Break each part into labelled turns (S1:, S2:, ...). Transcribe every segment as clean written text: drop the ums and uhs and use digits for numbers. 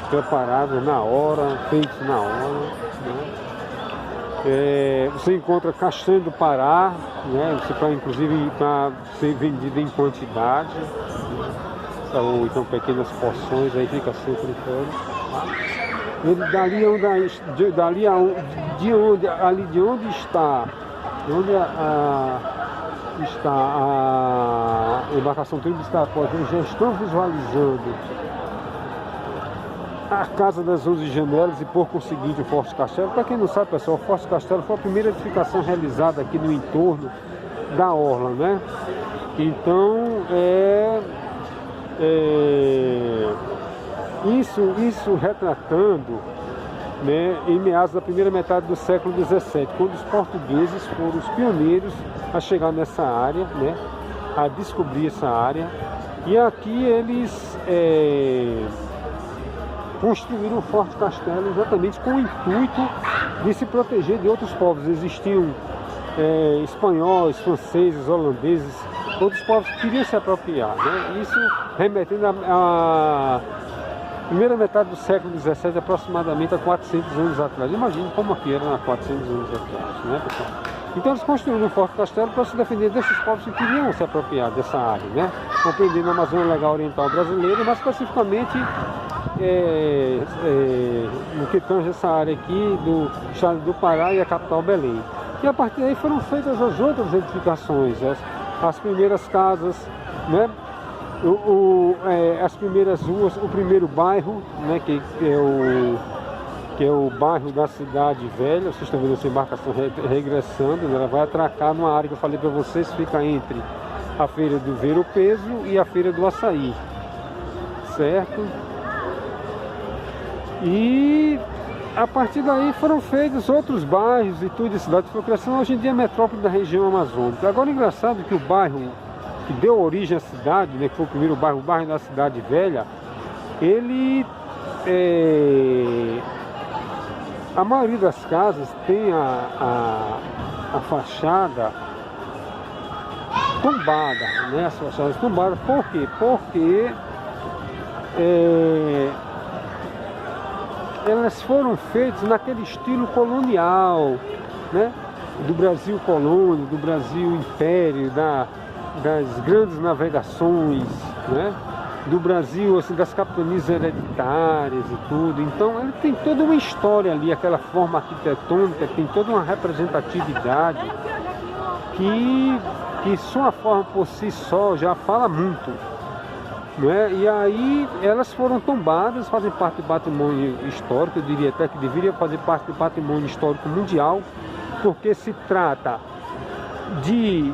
S1: preparados na hora, feitos na hora, né? Você encontra castanha do Pará, né? Você pode, inclusive, para ser vendido em quantidade, ou então pequenas porções, aí fica seu critério. Ele de onde está a embarcação Tríplice está, já estão visualizando a Casa das 11 Janelas e, por conseguinte, o Forte Castelo. Para quem não sabe, pessoal, o Forte Castelo foi a primeira edificação realizada aqui no entorno da orla, né? Então, isso retratando, né, em meados da primeira metade do século XVII, quando os portugueses foram os pioneiros a chegar nessa área, né, a descobrir essa área. E aqui eles construíram o Forte Castelo exatamente com o intuito de se proteger de outros povos. Existiam espanhóis, franceses, holandeses, outros povos que queriam se apropriar, né? Isso remetendo à primeira metade do século XVII, aproximadamente há 400 anos atrás. Imagine como aqui era há 400 anos atrás, né, pessoal? Então eles construíram um Forte Castelo para se defender desses povos que queriam se apropriar dessa área, né? Compreendendo a Amazônia Legal Oriental Brasileira, mas especificamente no que tange essa área aqui do estado do Pará e a capital Belém. E a partir daí foram feitas as outras edificações, as primeiras casas, né? As primeiras ruas, o primeiro bairro, né, que é o bairro da Cidade Velha. Vocês estão vendo essa embarcação regressando, né? Ela vai atracar numa área que eu falei para vocês, fica entre a Feira do Ver o Peso e a Feira do Açaí, certo? E a partir daí foram feitos outros bairros e tudo, a cidade foi crescendo. Hoje em dia é metrópole da região amazônica. Agora, engraçado que o bairro que deu origem à cidade, né, que foi o primeiro bairro, o bairro da Cidade Velha, ele a maioria das casas tem a fachada tombada, né? As fachadas tombadas. Por quê? Porque elas foram feitas naquele estilo colonial, né? Do Brasil colônia, do Brasil império, das grandes navegações, né? Do Brasil, assim, das capitanias hereditárias e tudo. Então ele tem toda uma história ali, aquela forma arquitetônica, tem toda uma representatividade que sua forma por si só já fala muito, né? E aí elas foram tombadas, fazem parte do patrimônio histórico, eu diria até que deveria fazer parte do patrimônio histórico mundial, porque se trata de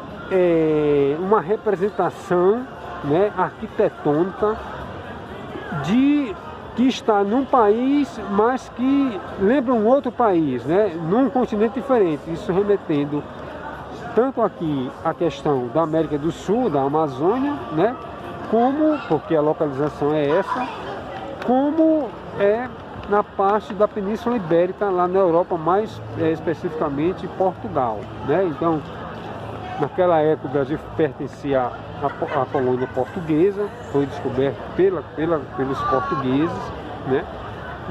S1: uma representação, né, arquitetônica que está num país, mas que lembra um outro país, né, num continente diferente. Isso remetendo tanto aqui a questão da América do Sul, da Amazônia, né, como, porque a localização é essa, como na parte da Península Ibérica, lá na Europa, mais especificamente Portugal, né? Então, naquela época o Brasil pertencia à colônia portuguesa, foi descoberto pelos portugueses, né?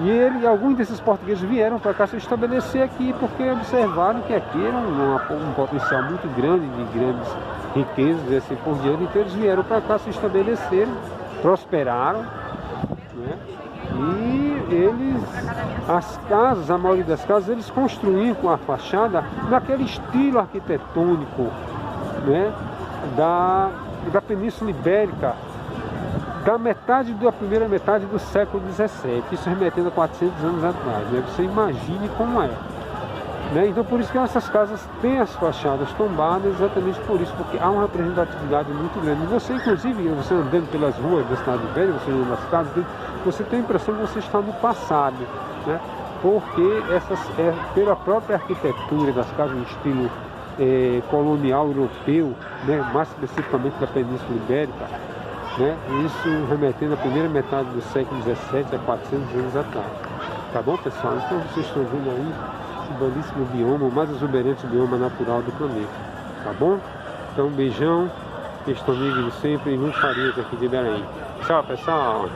S1: E alguns desses portugueses vieram para cá se estabelecer aqui porque observaram que aqui era um potencial muito grande de grandes riquezas e assim por diante. Então eles vieram para cá, se estabeleceram, prosperaram, né? E as casas, a maioria das casas, eles construíam com a fachada naquele estilo arquitetônico, né, da Península Ibérica, da primeira metade do século XVII, isso remetendo a 400 anos atrás, né? Você imagine como é, né? Então por isso que essas casas têm as fachadas tombadas, exatamente por isso, porque há uma representatividade muito grande. Você, inclusive, você andando pelas ruas da Cidade Velha, você andando nas casas, você tem a impressão que você está no passado, né? Porque pela própria arquitetura das casas em estilo colonial europeu, né? Mais especificamente da Península Ibérica, né? Isso remetendo à primeira metade do século XVII, a 400 anos atrás. Tá bom, pessoal? Então vocês estão vendo aí esse belíssimo bioma, o mais exuberante bioma natural do planeta. Tá bom? Então um beijão, estou amigo de sempre, e muito Farias aqui de Belém. Tchau, pessoal!